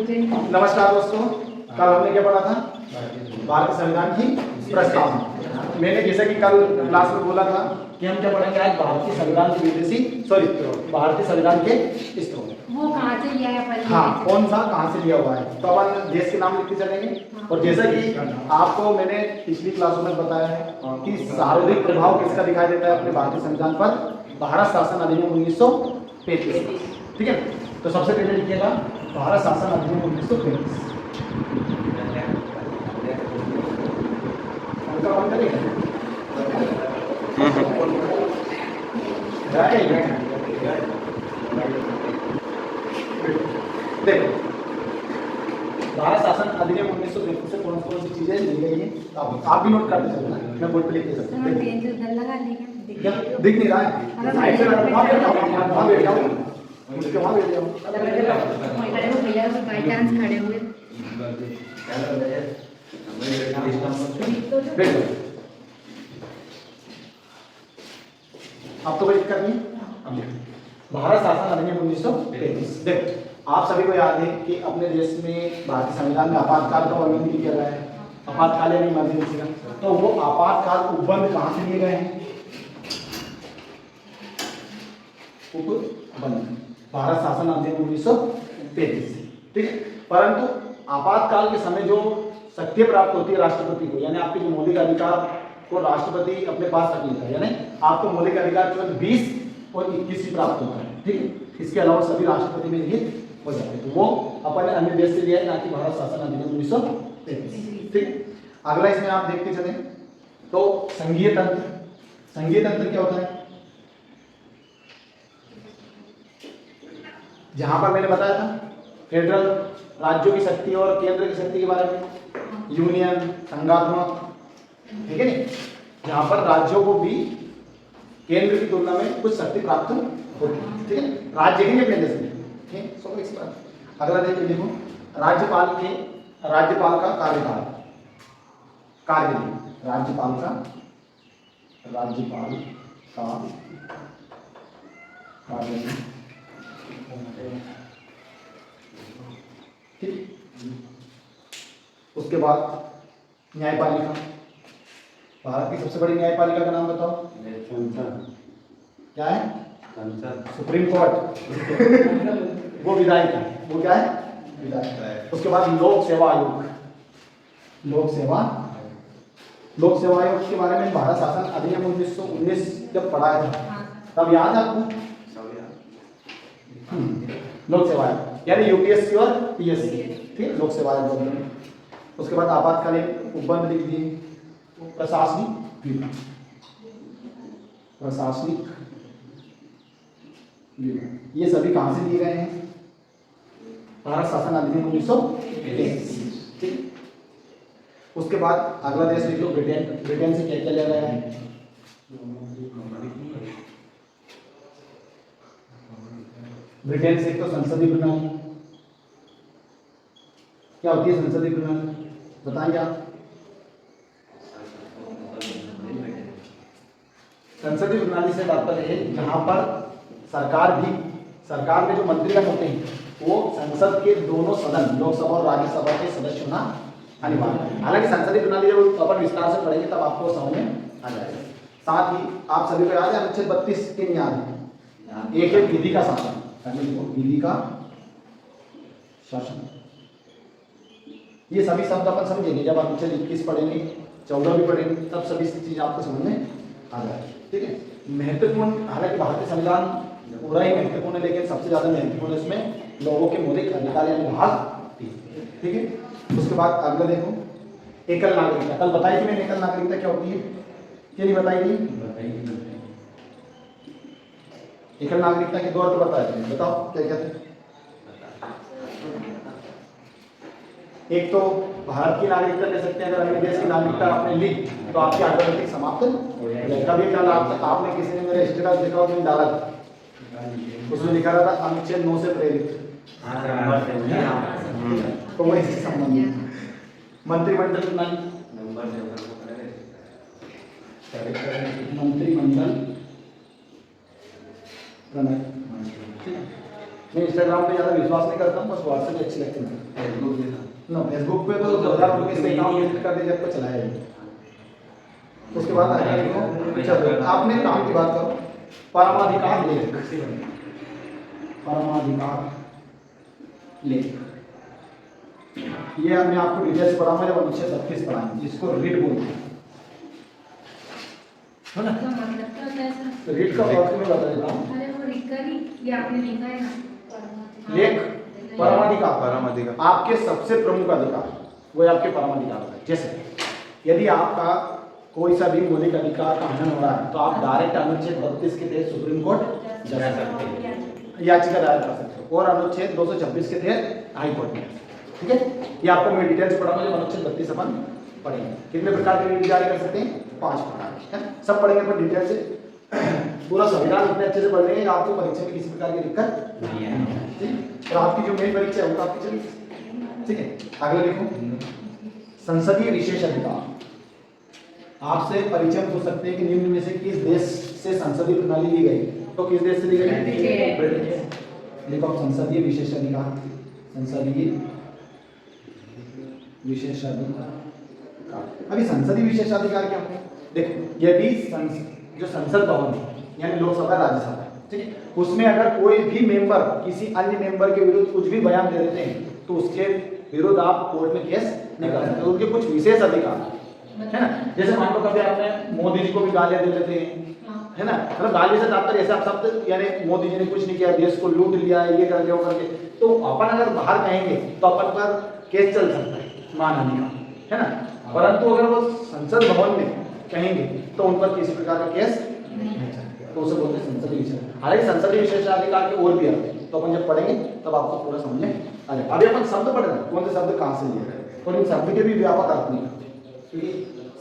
नमस्कार दोस्तों, कल हमने क्या पढ़ा था? भारतीय संविधान की प्रस्तावना। मैंने जैसा कि कल क्लास में बोला था कि हम क्या पढ़ेंगे आज भारतीय संविधान के विदेशी भारतीय संविधान के स्त्रोत। वो कहाँ से लिया है? हाँ, कौन सा कहाँ से लिया हुआ है, तो अपन देश के नाम लिखते चलेंगे। और जैसा कि आपको मैंने पिछली क्लासों में बताया है कि सर्वाधिक प्रभाव किसका दिखाई देता है अपने भारतीय संविधान पर? भारत शासन अधिनियम 1933। ठीक है, तो सबसे पहले लिखिएगा भारत शासन अधिनियम 1933। देखो, भारत शासन अधिनियम 1933 से कौन सी चीजें ली गई हैं, आप भी नोट करते चलना, मैं बोर्ड पे लिख के सकता हूं। दिख नहीं रहा है, साइड से वहां बैठ जाओ, उसके वहां बैठ जाओ। भैया बाई चांस खड़े हुए अब तो कोई दिक्कत नहीं। भारत शासन अधिनियम 1933। देखो, आप सभी को याद है कि अपने देश में भारतीय संविधान में आपातकाल का वर्णन किया गया है। आपातकाल यानी इमरजेंसी का, तो वो आपातकाल उपबंध कहाँ से लिए गए हैं? उपबंध भारत शासन अधिनियम 1933। ठीक है, परंतु आपातकाल के समय जो शक्ति प्राप्त होती है राष्ट्रपति को, यानी आपके जो मौलिक अधिकार को राष्ट्रपति अपने पास रख लेता है, यानी आपको मौलिक अधिकार केवल 20 और 21 ही प्राप्त होता है। ठीक है, इसके अलावा सभी राष्ट्रपति में निहित हो जाते हैं, तो वो अपन अन्य देश से लिया है, ना कि भारत शासन अधिनियम 1933। ठीक, अगला इसमें आप देखते चले तो संघीय तंत्र। संघीय तंत्र क्या होता है? जहां पर मैंने बताया था फेडरल, राज्यों की शक्ति और केंद्र की शक्ति के बारे में, यूनियन, संघात्मक, ठीक है नहीं, जहां पर राज्यों को भी केंद्र की तुलना में कुछ शक्ति प्राप्त होती है। ठीक है, राज्य ही अपने देश में। ठीक है, सो इस बात अगला देखो, राज्यपाल का कार्यकाल, कार्यकाल राज्यपाल का कार्यकाल। ठीक, उसके बाद न्यायपालिका। भारत की सबसे बड़ी न्यायपालिका का नाम बताओ। क्या है? Supreme court. वो विधायक है, वो क्या है? विधायक। उसके बाद लोक सेवा आयोग। लोक सेवा आयोग के बारे में भारत शासन अधिनियम 1919 जब पढ़ा था तब याद है आपको? लोक सेवा आयोग यानी यूपीएससी और पीएससी। ठीक, लोक सेवा आयोग। उसके बाद आपातकालीन उपबंध लिख दिए, प्रशासनिक विभाग, ये सभी कहां से लिए गए हैं? भारत शासन अधिनियम 1933। ठीक, उसके बाद अगला देश लिख लो ब्रिटेन। ब्रिटेन से क्या क्या लिया गया है? ब्रिटेन से एक तो संसदीय प्रणाली। क्या होती है संसदीय प्रणाली, बताएंगे आप? संसदीय प्रणाली से तात्पर्य है जहां पर सरकार में जो मंत्रीगण होते हैं वो संसद के दोनों सदन, लोकसभा और राज्यसभा के सदस्य होना अनिवार्य है। हालांकि संसदीय प्रणाली जब अपन विस्तार से पढ़ेंगे तब आपको समझ में आ जाएगा। साथ ही आप सभी को याद है अनुच्छेद 32 के याद है, एक है विधि का शासन। विधि का शासन, ये सभी शब्द अपन समझेंगे जब अनुच्छेद 21 पढ़ेंगे, 14 भी पढ़ेंगे, तब सभी चीज आपको समझ में आ जाएगी। ठीक है, महत्वपूर्ण, हालांकि भारतीय संविधान पूरा ही महत्वपूर्ण है, लेकिन सबसे ज्यादा महत्वपूर्ण इसमें लोगों के मौलिक अधिकार यानी भाग। ठीक है, उसके बाद अगला देखो एकल नागरिकता। कल बताई थी मैंने एकल नागरिकता क्या होती है, क्या नहीं बताई थी? एकल नागरिकता के दो अर्थ बताए थे, बताओ क्या क्या थे? एक तो भारत की नागरिकता ले सकते हैं, अगर अन्य देश की नागरिकता आपने ली तो आपकी ऑटोमेटिक समाप्त हो जाएगी। कभी कल आपने किसी ने मेरे स्टेटस देखा हो, डाला था, उसमें लिखा रहा था अनुच्छेद 9 से प्रेरित, तो वो इससे संबंधित। मंत्रिमंडल प्रणाली, मंत्रिमंडल प्रणाली, मैं इंस्टाग्राम पे ज़्यादा विश्वास नहीं करता हूँ, बस व्हाट्सएप अच्छी लगती है। फेसबुक पे तो 2019 से अकाउंट डिलीट कर दिया, जब तक चलाया नहीं। उसके बाद आगे देखो, चलो आपने काम की बात करो। परमाधिकार लेख, परमाधिकार लेख, ये मैं आपको डिटेल से पढ़ाऊंगा जब अनुच्छेद 36 पढ़ाएंगे, जिसको रीड बोलते हैं, है ना? इसका मतलब क्या होता है सर? तो रीड का अर्थ मैं बता देता हूँ। अरे वो रिकरी ये आपने लिखा है ना, लेख परमाधिकार, परमाधिकार। आपके सबसे प्रमुख अधिकार वो आपके परमाधिकार होता है। जैसे यदि आपका कोई सा भी मौलिक अधिकार का हनन हो रहा है तो आप डायरेक्ट अनुच्छेद 32 के तहत सुप्रीम कोर्ट जा सकते हैं, याचिका दायर कर सकते हो, और अनुच्छेद 226 के तहत हाई कोर्ट में। ठीक है, ये आपको मैं डिटेल से पढ़ाऊंगा जब अनुच्छेद 32 अपन पढ़ेंगे। कितने प्रकार के रीट जारी कर सकते हैं? 5 प्रकार के, है? सब पढ़ेंगे पर डिटेल से। पूरा संविधान इतने अच्छे से पढ़ लेंगे आपको परीक्षा में किसी प्रकार की दिक्कत नहीं है। ठीक, और आपकी जो मेन परीक्षा है वो आपकी चलेगी। ठीक है, आगे लिखो। संसदीय विशेष अधिकार, आपसे परीक्षा में पूछ सकते हैं कि निम्न में से किस देश से संसदीय प्रणाली ली गई? तो किस देश से ली गई? ब्रिटेन। लिखो संसदीय विशेष अधिकार, संसदीय विशेषाधिकार। अभी संसदीय विशेषाधिकार क्या है? देखो, यदि जो संसद भवन है यानी लोकसभा राज्यसभा है, ठीक है, उसमें अगर कोई भी मेंबर किसी अन्य मेंबर के विरुद्ध कुछ भी बयान दे देते हैं तो उसके विरुद्ध आप कोर्ट में केस नहीं कर सकते। उनके कुछ विशेष अधिकार है ना। जैसे मान लो कभी आपने मोदी जी को भी गालियां दे लेते हैं, है ना, मतलब गाली से तात्पर्य ऐसा शब्द यानी मोदी जी ने कुछ नहीं किया, देश को लूट लिया, ये कर दिया, वो करके, तो अपन अगर बाहर कहेंगे तो अपन पर केस चल सकता है मानहानि का, है ना। परंतु अगर वो संसद भवन में कहेंगे तो उन पर किसी प्रकार का केस नहीं चलेगा, तो उसे बोलते हैं संसदीय विशेष। हालांकि संसदीय विशेषाधिकार के और भी अर्थ हैं, तो अपन जब पढ़ेंगे तब आपको पूरा समझ में आ जाएगा। अभी अपन शब्द पढ़ रहे हैं, कौन से शब्द कहाँ से लिए गए, और इन शब्द के भी व्यापक अर्थ नहीं करते, क्योंकि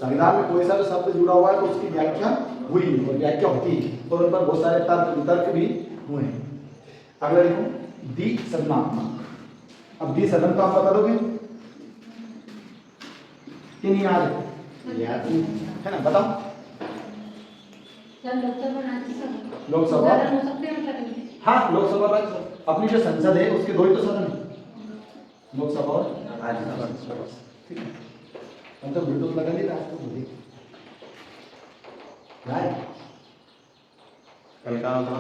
संविधान में कोई सा भी शब्द जुड़ा हुआ है तो उसकी व्याख्या हुई और व्याख्या होती है, और उन पर बहुत सारे तर्क वितर्क भी हुए हैं। अगला देखो, दी सदनात्मक। अब दी सदन तो आप बता दोगे कि नहीं? याद है ना, बताओ। लोकसभा, हाँ लोकसभा राज्यसभा, अपनी जो संसद है उसके दो ही तो सदन है, लोकसभा और राज्यसभा। ठीक है, हम तो ब्लूटूथ लगा ली आपको बोलिए यार, कल कहाँ था?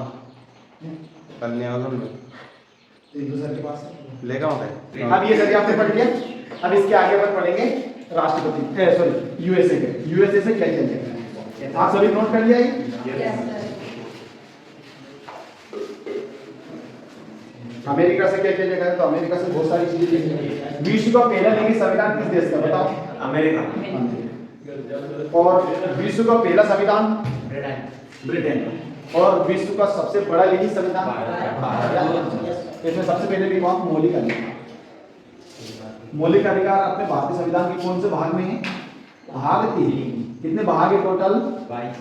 कल नहीं आया था, एक दूसरे के पास लेगा होता है। अब ये सभी आपने पढ़ लिया। अब इसके आगे अपन पढ़ेंगे राष्ट्रपति, सॉरी यूएसए के, यूएसए से क्या क्या है, आप सभी नोट कर लिया है? अमेरिका से क्या क्या जगह है? तो अमेरिका से बहुत सारी चीजें देखी। विश्व का पहला लिखित संविधान किस देश का, बताओ? अमेरिका। और विश्व का पहला संविधान ब्रिटेन। और विश्व का सबसे बड़ा लिखित संविधान इसमें सबसे पहले लिखा मौलिक अधिकार। मौलिक अधिकार अपने भारतीय संविधान के कौन से भाग में है? भाग 3। कितने भाग है टोटल? 22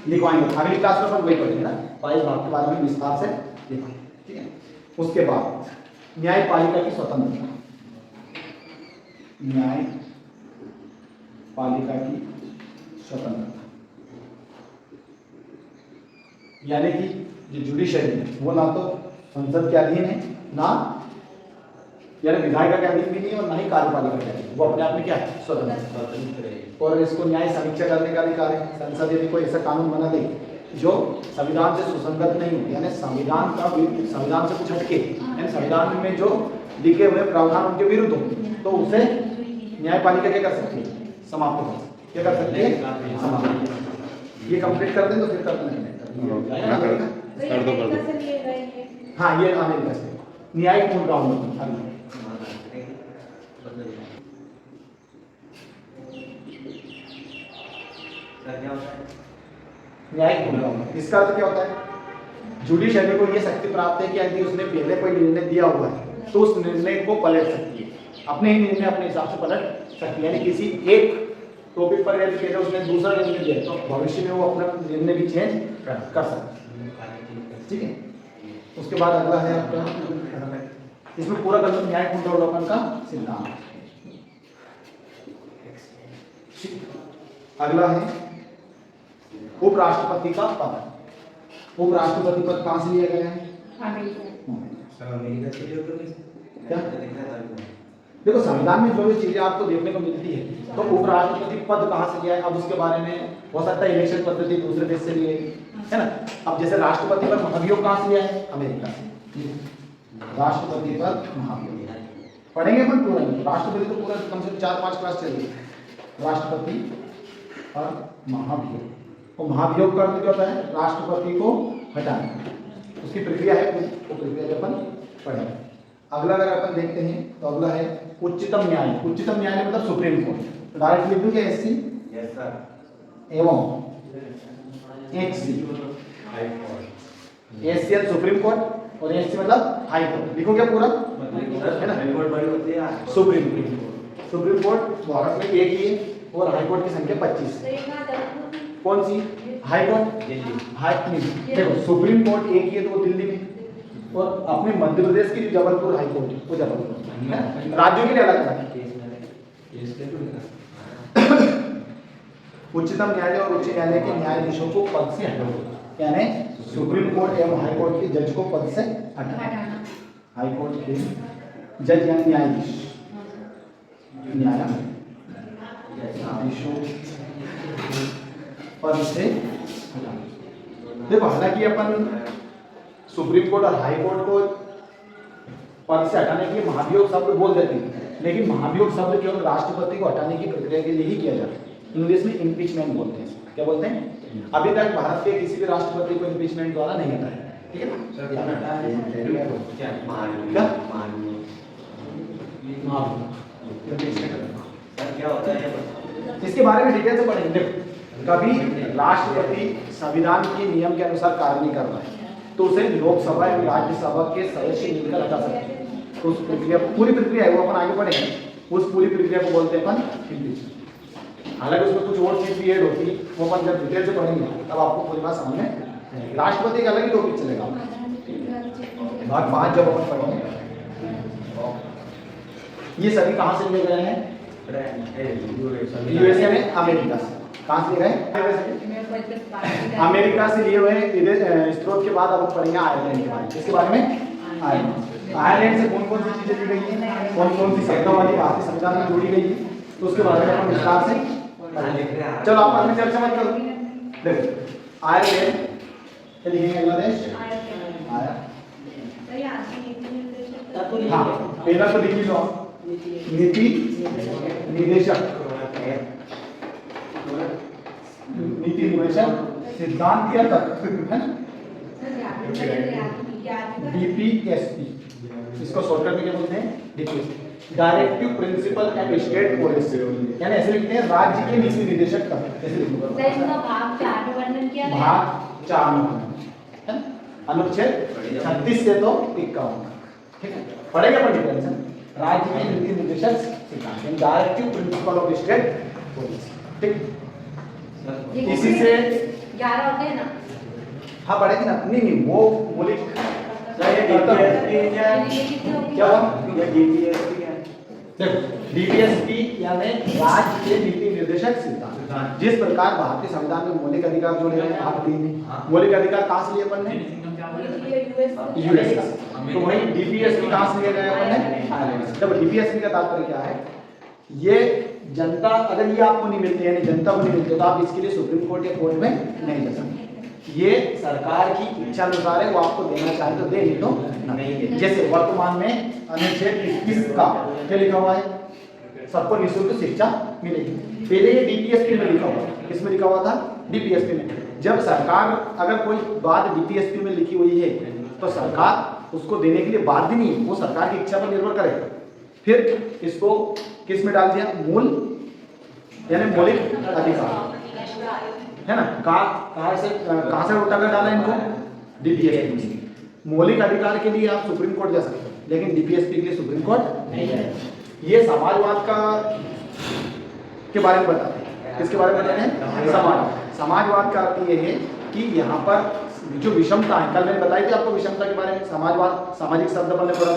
लिखवाएंगे। अगली क्लास में अपन वही पढ़ेंगे ना, 22 भाग के बारे में विस्तार से लिखेंगे। ठीक है, उसके बाद न्यायपालिका की स्वतंत्रता, न्यायपालिका की स्वतंत्रता, यानी कि जो जुडिशरी है वो ना तो संसद के अधीन है, ना यानी विधायिका के अधीन भी नहीं है, और ना ही कार्यपालिका के अधीन, वो अपने आप में क्या है? स्वतंत्र। और इसको न्याय समीक्षा करने का अधिकार है। संसद यदि कोई ऐसा कानून बना दे जो संविधान से सुसंगत नहीं हो, यानी संविधान से कुछ हटके, यानी संविधान में जो लिखे हुए प्रावधान उनके विरुद्ध हो, तो उसे न्यायपालिका क्या कर सकती है? समाप्त कर सकती है। क्या कर सकती है? समाप्त। ये कंप्लीट कर दें तो फिर करते हैं कर दो कर दो। हाँ, ये अमेरिका से न्यायिक मूल कानून। न्यायिक मूल कानून, इसका अर्थ क्या होता है? जुडिशरी को ये शक्ति प्राप्त है कि यदि उसने पहले कोई निर्णय दिया हुआ है तो उस निर्णय को पलट सकती है, अपने ही निर्णय अपने हिसाब से पलट सकती है। यानी किसी एक टॉपिक पर यदि पहले उसने दूसरा निर्णय दिया तो भविष्य में वो अपना निर्णय भी चेंज कर सकता है। ठीक है, उसके बाद अगला है आपका, इसमें पूरा कर लो न्यायिक पुनरावलोकन का सिद्धांत। अगला है उपराष्ट्रपति का पद। उपराष्ट्रपति पद कहां से लिया गया है? क्या देखो संविधान में जो भी चीजें आपको देखने को मिलती है, तो उपराष्ट्रपति पद कहाँ से लिया है, अब उसके बारे में हो सकता है इलेक्शन पद्धति दूसरे देश से लिए है ना। अब जैसे राष्ट्रपति पर महाभियोग कहाँ से लिया है, अमेरिका से। राष्ट्रपति पर महाभियोग पढ़ेंगे अपन पूरा, राष्ट्रपति तो पूरा कम से कम 4-5 क्लास चलेगी। राष्ट्रपति और महाभियोग, वो महाभियोग का अर्थ क्या होता है, राष्ट्रपति को हटाना, उसकी प्रक्रिया है, वो प्रक्रिया अपन पढ़ेंगे। अगला अगर अपन देखते हैं तो अगला है उच्चतम न्यायालय। उच्चतम न्यायालय मतलब सुप्रीम कोर्ट। तो डायरेक्ट लिख दूं क्या, एससी एवं एचसी, एससी सुप्रीम कोर्ट और एचसी मतलब हाई कोर्ट। लिखो क्या पूरा, है ना। सुप्रीम कोर्ट भारत में एक ही है और हाई कोर्ट की संख्या 25 है। कौन सी, हाई कोर्ट, हाई नहीं देखो सुप्रीम कोर्ट एक ही है तो वो दिल्ली में, और अपने मध्य प्रदेश की जो जबलपुर हाई कोर्ट है वो जबलपुर, राज्यों के लिए अलग अलग। उच्चतम न्यायालय और उच्च न्यायालय के न्यायाधीशों को पद से हटाओ, यानी सुप्रीम कोर्ट एवं हाई कोर्ट के जज को पद से हटाना। हाई कोर्ट के जज यानी न्यायाधीश, न्यायाधीशों पद से हटाना। देखो हालांकि अपन सुप्रीम कोर्ट और हाई कोर्ट को पद से हटाने के लिए महाभियोग शब्द बोल देते हैं, लेकिन महाभियोग शब्द केवल राष्ट्रपति को हटाने की प्रक्रिया के लिए ही किया जाता है। इंग्लिश में इम्पीचमेंट बोलते हैं। क्या बोलते हैं, अभी तक भारत के किसी भी राष्ट्रपति को इम्पीचमेंट द्वारा नहीं हटाया, ठीक है ना। इसके बारे में डिटेल से पढ़ेंगे। कभी राष्ट्रपति संविधान के नियम के अनुसार कार्य नहीं कर रहा है तो उसे लोकसभा एवं राज्यसभा के सदस्य मिलकर हटा सकते हैं। तो उस प्रक्रिया, पूरी प्रक्रिया है वो अपन आगे पढ़ेंगे, उस पूरी प्रक्रिया को बोलते हैं अपन इम्पीचमेंट। हालांकि उसमें कुछ और चीज भी ऐड होती है, वो अपन जब डिटेल से पढ़ेंगे तब आपको पूरी बात समझ में आएगी। राष्ट्रपति का अलग ही टॉपिक चलेगा, भाग 5 जब अपन पढ़ेंगे। ये सभी कहाँ से लिए गए हैं, यूएसए में, अमेरिका से। कहाँ से लिए गए, अमेरिका से लिए हुए स्रोत के बाद अब हम पढ़ेंगे आयरलैंड के बारे में। इसके बारे में आयरलैंड से कौन कौन सी चीजें ली गई हैं, कौन कौन सी शब्दावली भारतीय संविधान में जोड़ी गई है, तो उसके बारे में हम विस्तार से चलो आप में चर्चा मत करो। देखो आयरलैंड क्या लिखेंगे, अगला देश हाँ, पहला तो लिख लो नीति निदेशक, नीति निदेशक सिद्धांत या तत्व, है ना, डीपीएसपी, इसको शॉर्टकट में क्या बोलते हैं, DPSP, directive principle and state policy, यानी ऐसे लिखते हैं राज्य के नीति निदेशक तत्व, ऐसे लिखूंगा। भाग 4 में वर्णन किया है, भाग 4 में है ना, अनुच्छेद 36 से तो 51, ठीक है। पढ़ेगा पर डिटेल से, राज्य के नीति निदेशक सिद्धांत, directive principle of state policy, ठीक। इसी से 11 होते हैं ना, हाँ पढ़ेगी ना, नहीं वो मौलिक क्या हुआ, देखो डीपीएसपी यानी राज्य के नीति निर्देशक सिद्धांत। जिस प्रकार भारतीय संविधान में मौलिक अधिकार जो है भाग 3 में, मौलिक अधिकार कहाँ से लिए अपन ने, यूएस का, तो वही डीपीएसपी कहाँ से लिया गया अपन ने, आयरलैंड से। जब डीपीएसपी का तात्पर्य क्या है, ये जनता अगर ये आपको नहीं मिलती है, जनता को नहीं मिलती तो आप इसके लिए सुप्रीम कोर्ट या कोर्ट में नहीं जा सकते। ये सरकार की इच्छा अनुसार है, वो आपको देना चाहे तो दे, नहीं तो नहीं। जैसे वर्तमान में अनुच्छेद 21 का क्या लिखा हुआ है, सबको निःशुल्क शिक्षा मिलेगी। पहले ये डीपीएसपी में लिखा हुआ, किसमें लिखा हुआ था, डीपीएसपी में। जब सरकार अगर कोई बात डीपीएसपी में लिखी हुई है तो सरकार उसको देने के लिए बाध्य नहीं है, वो सरकार की इच्छा पर निर्भर करेगा। फिर इसको किस में डाल दिया, मूल यानी मौलिक अधिकार, है ना, कहाँ से उठाकर डाला इनको, डीपीएसपी। मौलिक अधिकार के लिए आप सुप्रीम कोर्ट जा सकते हो, लेकिन डीपीएसपी के लिए सुप्रीम कोर्ट नहीं जाएगा। ये समाजवाद का के बारे में बताते हैं, किसके बारे में बताते हैं, समाजवाद का अर्थ ये है कि यहाँ पर जो विषमता है, कल मैंने बताई थी आपको विषमता के बारे में, समाजवाद सामाजिक शब्द पढ़ने पड़ा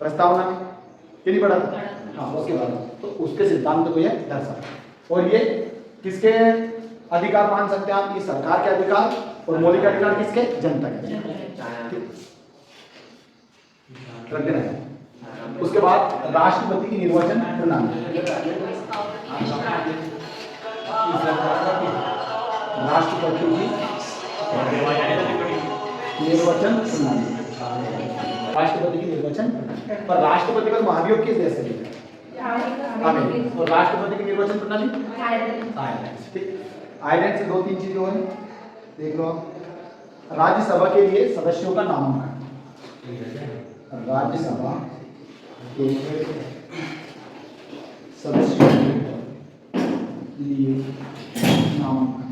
प्रस्तावना में, ये नहीं पढ़ा था, हाँ उसके बाद तो उसके सिद्धांत को यह दर्शाता है। और ये किसके अधिकार मान सकते हैं आप, ये सरकार के अधिकार, और मौलिक अधिकार किसके, जनता के। रख देना है। उसके बाद राष्ट्रपति की निर्वाचन प्रणाली, राष्ट्रपति की निर्वाचन प्रणाली, राष्ट्रपति की निर्वाचन। पर राष्ट्रपति का महाभियोग किस देश से लिखा है? अमेरिका। और राष्ट्रपति की निर्वाचन प्रणाली आयरलैंड। ठीक, आयरलैंड से 2-3 चीजें और हैं, देख लो। राज्यसभा के लिए सदस्यों का नामांकन, राज्यसभा के सदस्यों के लिए नामांकन।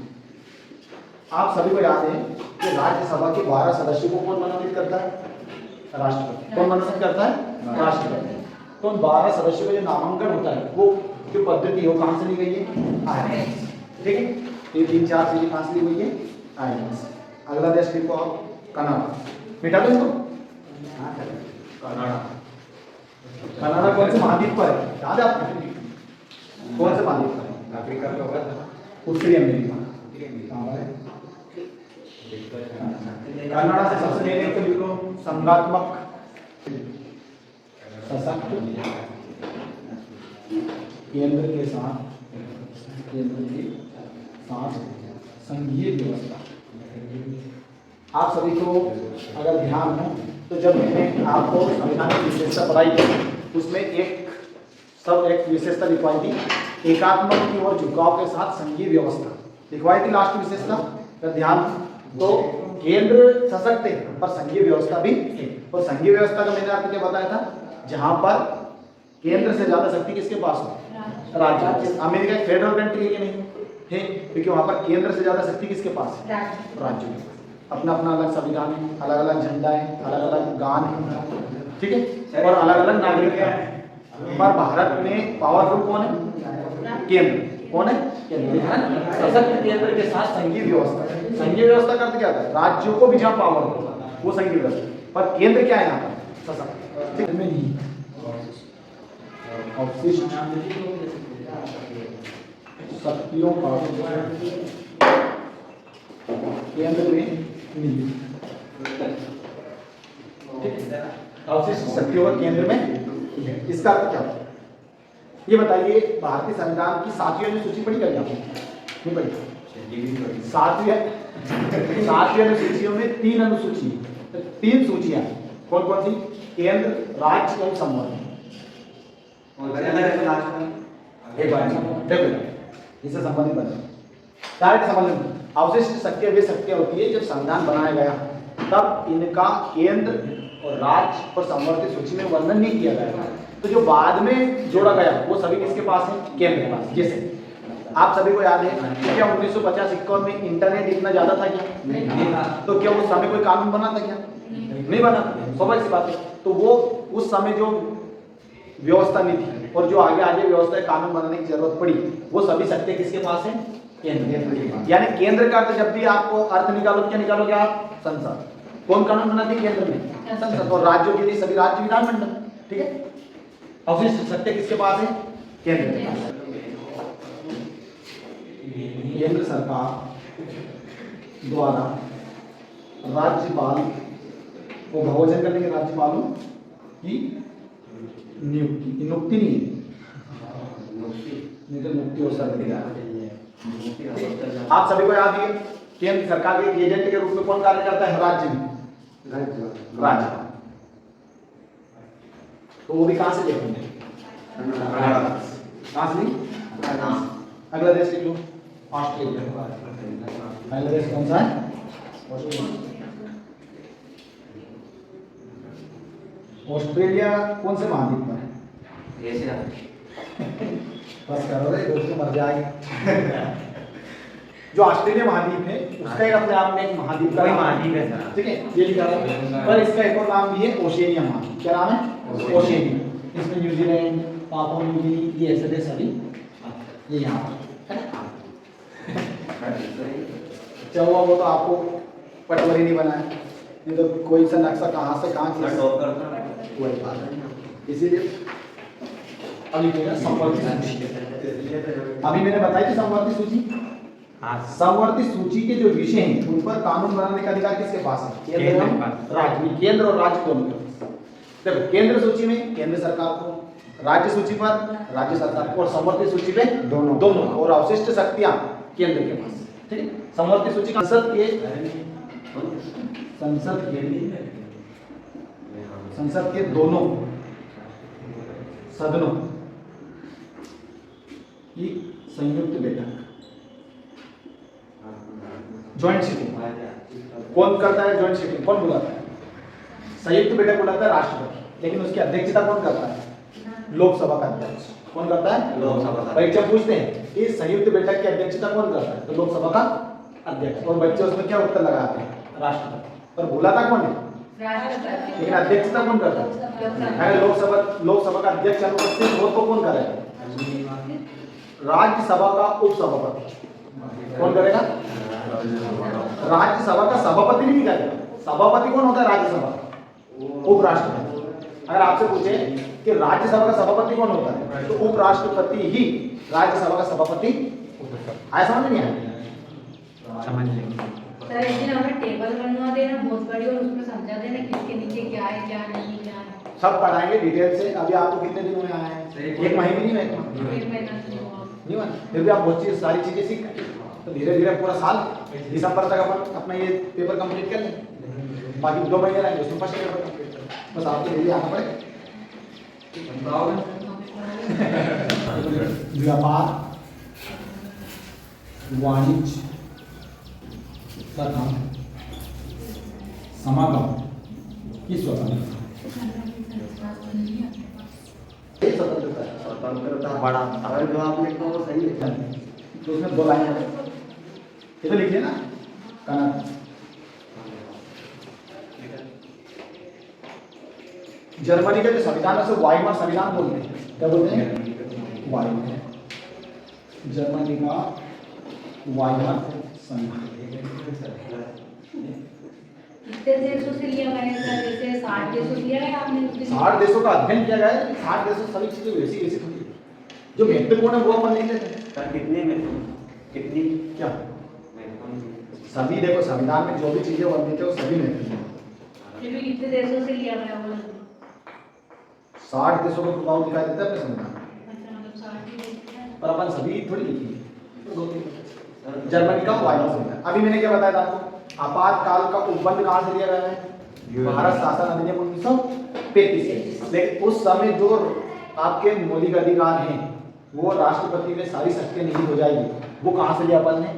आप सभी को याद है कि राज्यसभा के 12 सदस्यों को कौन मनोनीत करता है? राष्ट्रपति। कौन मनोनीत करता है? राष्ट्रपति। तो उन 12 सदस्यों का जो नामांकन होता है वो जो पद्धति है वो कहाँ से ली गई है? आयरलैंड से। ठीक है, ये 3-4 चीजें कहाँ से ली गई है? आयरलैंड से। अगला देश लिखो आप, कनाडा। मिटा दो इसको, कनाडा। कनाडा कौन से महाद्वीप पर है? याद है आपको? कौन से महाद्वीप पर है? अफ्रीका पे होगा, उत्तरी अमेरिका। कहाँ है? कनाडा से सबसे पहले तो लिखो संघात्मक, सशक्त केंद्र के साथ संघीय व्यवस्था। आप सभी को अगर ध्यान हो तो जब मैंने आपको संविधान की विशेषता पढ़ाई थी उसमें एक विशेषता लिखवाई थी, एकात्मक की ओर झुकाव के साथ संघीय व्यवस्था लिखवाई थी। लास्ट विशेषता अगर ध्यान तो केंद्र सशक्त है पर संघीय व्यवस्था भी है। और संघीय व्यवस्था का मैंने आपको क्या बताया था? जहां पर केंद्र से ज्यादा शक्ति किसके पास हो? राज्य। अमेरिका एक फेडरल कंट्री है कि नहीं है? क्योंकि वहां पर केंद्र से ज्यादा शक्ति किसके पास है? राज्यों के पास। अपना अपना अलग संविधान है, अलग अलग झंडा है, अलग अलग गान है, ठीक है, और अलग अलग नागरिकता है। पर भारत में पावरफुल कौन है? केंद्र। कौन है? केंद्र। सशक्त केंद्र के साथ संघीय व्यवस्था। संघीय व्यवस्था का अर्थ क्या होता है? राज्यों को भी जहाँ पावर हो वो संघीय व्यवस्था, पर केंद्र क्या है यहाँ पर? सशक्त। ठीक में नहीं अवशिष्ट शक्तियों का केंद्र में नहीं, अवशिष्ट शक्तियों का केंद्र में। इसका अर्थ क्या है ये बताइए? भारतीय संविधान की 7वीं अनुसूची पढ़ी करिए आपने? नहीं पढ़ी? 7वीं अनुसूचियों में 3 अनुसूची, 3 सूचियां कौन कौन सी? केंद्र, राज्य और संवर्ग। एक बार देखो इससे संबंधित बने डायरेक्ट संबंध। अवशिष्ट शक्तियां वे शक्तियां होती है जब संविधान बनाया गया तब इनका केंद्र और राज्य और संवर्ग सूची में वर्णन नहीं किया गया। तो जो बाद में जोड़ा गया वो सभी किसके पास है? केंद्र के पास। जैसे आप सभी को याद है क्या 1950-51 में इंटरनेट इतना ज्यादा था क्या? नहीं था। तो क्या उस समय कोई कानून बना था क्या? नहीं बना। स्वाभाविक सी बात है। तो वो उस समय जो व्यवस्था नहीं थी और जो आगे आगे व्यवस्था कानून बनाने की जरूरत पड़ी वो सभी शक्तियां किसके पास है? केंद्र। यानी केंद्र का अर्थ जब भी आपको अर्थ निकालो क्या निकालोगे आप? संसद। कौन कानून बनाती है केंद्र में? संसद। और राज्यों के लिए सभी राज्य विधानमंडल। ठीक है, अवशिष्ट शक्ति किसके पास है? केंद्र के पास। केंद्र सरकार द्वारा राज्यपाल को बहुवचन करने के राज्यपालों की नियुक्ति, नियुक्ति नहीं तो मुक्ति हो सकती है। आप सभी को याद है केंद्र सरकार के एजेंट के रूप में कौन कार्य करता है? राज्य में राज्य। तो वो भी कहां से देखेंगे? कहां से? अगला देश लिख लो, ऑस्ट्रेलिया। पहला देश कौन सा है? ऑस्ट्रेलिया कौन से महाद्वीप पर है? एशिया। बस करो रे, दोस्तों मर जाएगी। जो ऑस्ट्रेलिया महाद्वीप है उसका एक अपने आप में एक महाद्वीप का महाद्वीप है। ठीक है, ये लिखा है। पर इसका एक और नाम भी है ओशिनिया महाद्वीप। क्या नाम है? ओशिनिया। इसमें न्यूजीलैंड, पापुआ न्यू गिनी ये ऐसे देश सभी ये यहाँ पर है। चौवा वो तो आपको पटवारी नहीं बनाया, नहीं तो कोई सा नक्शा कहाँ से कहाँ वही बात है। इसीलिए अभी संवर्ती सूची, अभी मैंने बताई थी संवर्ती सूची। संवर्ती सूची के जो विषय हैं उन पर कानून बनाने का अधिकार किसके पास है? केंद्र और राज्य। केंद्र और राज्य दोनों के पास। देखो केंद्र सूची में केंद्र सरकार को, राज्य सूची पर राज्य सरकार को, और समवर्ती सूची पे दोनों और अवशिष्ट शक्तियां केंद्र के पास। ठीक है, समवर्ती सूची संसद के दोनों सदनों की संयुक्त बैठक, ज्वाइंट सीटिंग कौन करता है? ज्वाइंट सीटिंग कौन बुलाता है? संयुक्त बैठक बुलाता है राष्ट्रपति, लेकिन उसकी अध्यक्षता कौन करता है? लोकसभा का अध्यक्ष। कौन करता है? लोकसभा का। परीक्षा पूछते हैं कि संयुक्त बैठक की अध्यक्षता कौन करता है? तो लोकसभा का अध्यक्ष। और बच्चे उसमें क्या उत्तर लगाते हैं? राष्ट्रपति। पर बुलाता कौन है? राष्ट्रपति। लेकिन अध्यक्षता कौन करता है? अगर लोकसभा का अध्यक्ष अनुपस्थित हो तो कौन करेगा? राज्यसभा का उपसभापति। कौन करेगा? राज्यसभा का सभापति नहीं करेगा। सभापति कौन होता है? राज्यसभा उपराष्ट्रपति। अगर आपसे पूछे कि राज्यसभा का सभापति कौन होता है, तो उपराष्ट्रपति ही राज्यसभा का सभापति होता है। आया समझ नहीं आया? समझ लेंगे सर एक दिन हमें टेबल बनवा देना बहुत बड़ी, और उसमें समझा देना किसके नीचे क्या है क्या नहीं क्या है। सब पढ़ाएंगे डिटेल से। अभी आपको कितने दिनों में आया है? एक महीने नहीं हुआ? एक महीना नहीं हुआ, फिर भी आप बहुत चीज सारी चीजें सीख गए। तो धीरे धीरे पूरा साल दिसंबर तक अपन अपना ये पेपर कंप्लीट कर लें। बाकी 2 महीने रहेंगे उसमें फर्स्ट पेपर कंप्लीट कर, बस आपको डेली आना पड़ेगा। व्यापार वाणिज्य तथा समागम की स्वतंत्रता बड़ा अगर जो आप लिखते हो वो सही है तो उसमें 2 लाइन है, ये तो लिखिए ना। कनक जर्मनी के जो संविधान है उसे वाइमर संविधान बोलते हैं। क्या बोलते हैं? वाइमर। जर्मनी का वाइमर संविधान। कितने देशों से लिया गया है? जैसे 60 देशों से लिया गया आपने? 60 देशों का अध्ययन किया गया है। 60 देशों सभी चीजें वैसी वैसी थोड़ी जो महत्वपूर्ण है वो अपन नहीं लेते। कितने में कितनी क्या सभी देखो संविधान में जो भी चीजें वर्णित है वो सभी महत्वपूर्ण। फिर भी कितने देशों से लिया गया वो? 60 देशों का प्रभाव दिखाई देता है अपने संविधान में, अच्छा मतलब 60 ही देश हैं। पर अपन सभी थोड़ी लिखेंगे। जर्मनी का वाइमर संविधान। अभी मैंने क्या बताया था आपको? आपातकाल का उपबंध कहाँ से लिया गया है? भारत शासन अधिनियम 1935। लेकिन उस समय जो आपके मौलिक अधिकार हैं वो राष्ट्रपति में सारी शक्तियां नहीं हो जाएगी, वो कहाँ से लिया अपन ने?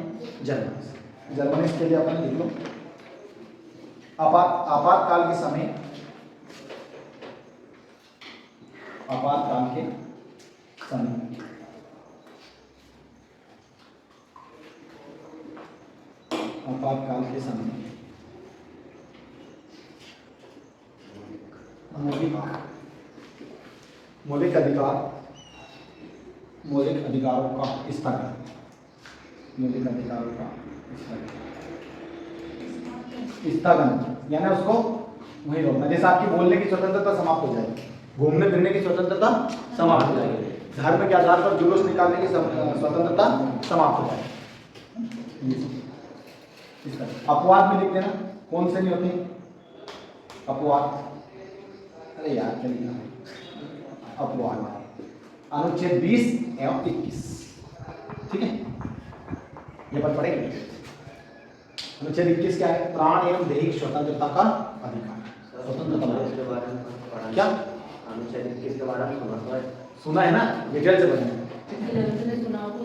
जर्मनी से। जर्मनी के लिए अपन लिख लो आपातकाल के समय, आपातकाल के समय आपातकाल के समय मौलिक अधिकारों का स्थगन, मौलिक अधिकारों का स्थगन यानी उसको वही रोकना। जैसे आपकी बोलने की स्वतंत्रता समाप्त हो जाएगी, घूमने फिरने की स्वतंत्रता समाप्त हो जाएगी, धर्म के आधार पर जुलूस निकालने की स्वतंत्रता समाप्त हो जाएगी। अपवाद में लिख देना। कौन से नहीं होते अपवाद? अरे यार क्या लिखना है? अपवाद अनुच्छेद 20 एवं 21। ठीक है, ये पर पढ़ेंगे। अनुच्छेद 21 क्या है? प्राण एवं दैहिक स्वतंत्रता का अधिकार। स्वतंत्रता क्या? अनुच्छेद 21 के बारे में सुना है ना? डिटेल से बने। सुना हो तो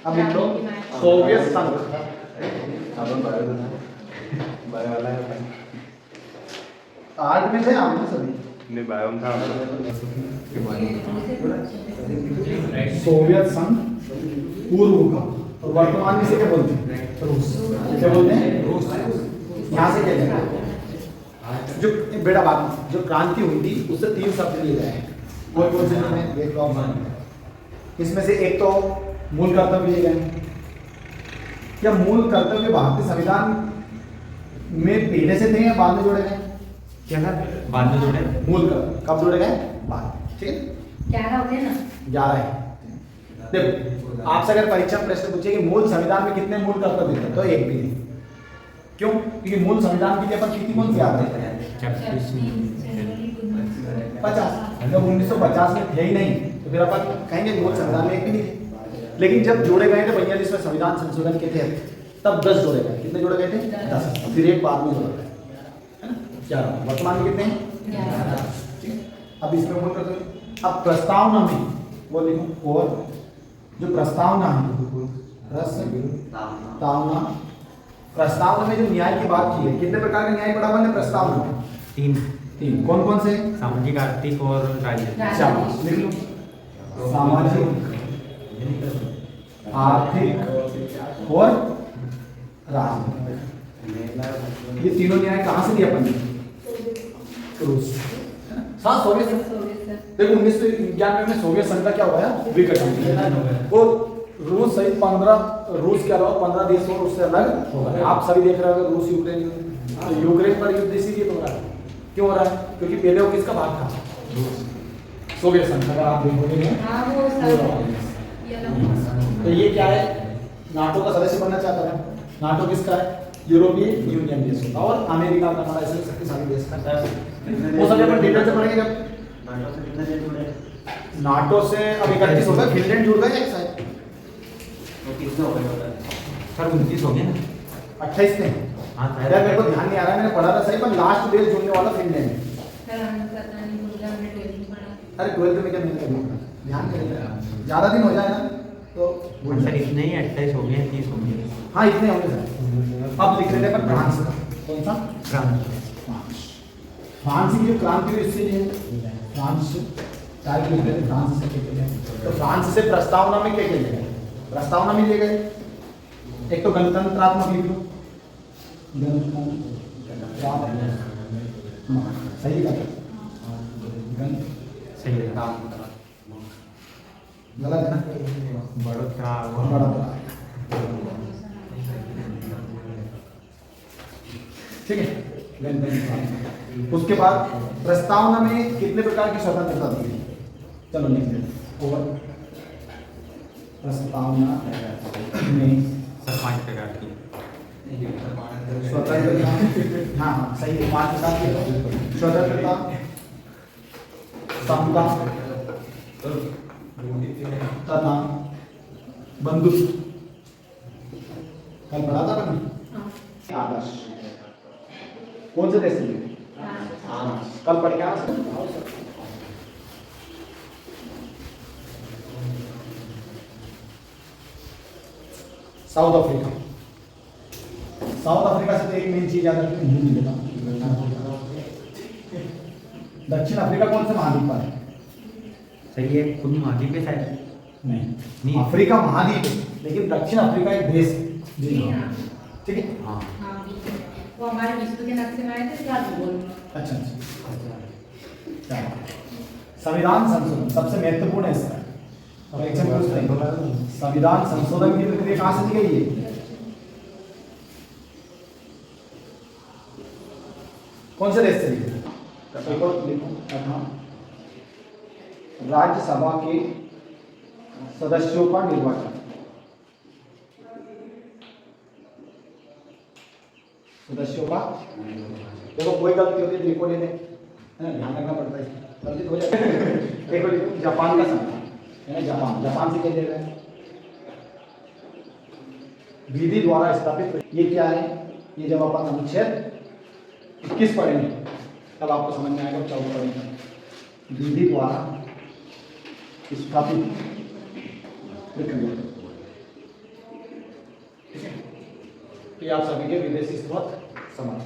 अब लिख लो सोवियत संघ। आर्ट में थे आपने सभी? नहीं बायो था। सोवियत संघ पूर्व का, और वर्तमान में से क्या बोलते हैं? रूस। क्या बोलते हैं? रूस। यहाँ से क्या लेना है? जो बेटा बात, जो क्रांति हुई थी उससे 3 शब्द लिए गए हैं। कौन से हैं? देख लो। इसमें से एक तो मूल कर्तव्य लिए गए। क्या मूल कर्तव्य भारतीय संविधान में पहले से थे या बाद में जोड़े गए? क्या था? बाद में जोड़े। मूल कर्तव्य कब जोड़े गए? बाद। ठीक है, 11 होते हैं ना? 11 है। देखो आपसे अगर परीक्षा में प्रश्न पूछे कि मूल संविधान में कितने मूल कर्तव्य थे, तो एक भी नहीं। क्यों? क्योंकि मूल संविधान के लिए अपन कितनी कौन सी याद है? 36 50 जब 1950 में थे ही नहीं तो फिर अपन कहेंगे मूल संविधान में एक भी नहीं थे। लेकिन जब जोड़े गए थे 42 में संविधान संशोधन के थे तब 10 जोड़े गए। कितने जोड़े गए थे? 10। फिर एक बाद में जोड़ा गया, है ना? 11। वर्तमान में कितने हैं? अब इसमें बोल करते हैं अब प्रस्तावना में वो लिखो और जो प्रस्तावना है प्रस्तावना में जो न्याय की बात की है, कितने प्रकार का न्याय पढ़ा हुआ है प्रस्तावना में? 3 कौन कौन से? सामाजिक, आर्थिक और राजनीतिक। शाबाश, लिख लो। सामाजिक, आर्थिक और राजनीतिक। ये तीनों न्याय कहाँ से दिए अपन ने? रूस। हाँ, सोवियत संघ। देखो 1991 में सोवियत संघ का क्या हुआ है? विघटन। वो रूस सहित 15 रूस के अलावा 15 देश और उससे अलग हो गए। आप सभी देख रहे हो रूस यूक्रेन, तो यूक्रेन पर युद्ध इसीलिए तो हो रहा है। क्यों हो रहा है? क्योंकि पहले वो किसका भाग था? सोवियत संघ। अगर आप देखोगे तो ये क्या है? नाटो का सदस्य बनना चाहता है। नाटो किसका है? यूरोपीय यूनियन देश होता है और अमेरिका का हमारा ऐसे शक्तिशाली देश का है। वो सब अपन डिटेल से पढ़ेंगे जब नाटो से अब 31 हो गए, फिनलैंड जुड़ गए एक साथ। तो कितने हो गए? सर 29 हो गए ना? 28 थे। हाँ यार मेरे को ध्यान नहीं आ रहा है, मैंने पढ़ा था सही, पर लास्ट देश जुड़ने वाला फिनलैंड है। अरे 12th में क्या मैंने कभी ध्यान करेंगे, ज्यादा दिन हो जाए ना तो सर इतने ही 28 हो गए, 30 हो गए। हाँ इतने होंगे सर। अब लिख रहे थे पर फ्रांस का कौन सा? फ्रांस की जो क्रांति हुई इससे है फ्रांस चार लिख रहे थे फ्रांस से क्या क्या। तो फ्रांस से प्रस्तावना में क्या क्या ले गए? प्रस्तावना में ले गए एक तो गणतंत्रात्मक लिख लो, सही का सही है। गलत है ना? बढ़ोतरा ठीक है। उसके बाद प्रस्तावना में कितने प्रकार की स्वतंत्रता दी है? चलो लिख लेते। और प्रस्तावना में 5 प्रकार की स्वतंत्रता, हाँ सही है, 5 प्रकार की स्वतंत्रता, समता तथा बंधुत्व। कल पढ़ा था मैंने आदर्श। कौन से देश से? कल पढ़ के आना sir. South Africa. South Africa से तो एक मेन चीज याद रखनी, हिंदी लेना। दक्षिण अफ्रीका कौन से महाद्वीप पर है? सही है, खुद महाद्वीप है शायद। नहीं, अफ्रीका महाद्वीप है लेकिन दक्षिण अफ्रीका एक देश है। ठीक है। हाँ वो हमारे विश्व के नक्शे में आए थे बोल। अच्छा। संविधान संशोधन सबसे महत्वपूर्ण है इसका। संविधान संशोधन की प्रक्रिया कहाँ से दी गई है? कौन से देश से दी गई? राज्यसभा के सदस्यों का निर्वाचन। सदस्यों का देखो कोई गलती होती है देखो लेने, है ना, ध्यान रखना पड़ता है, गलती हो जाती है। देखो जापान का संविधान है ना, जापान से क्या ले रहे हैं? विधि द्वारा स्थापित। ये क्या है? ये जब अपन अनुच्छेद 21 पढ़ेंगे तब आपको समझ में आएगा। 14 पढ़ेंगे विधि द्वारा स्थापित प्रक्रिया। ठीक है, तो आप सभी के विदेशी स्रोत समझ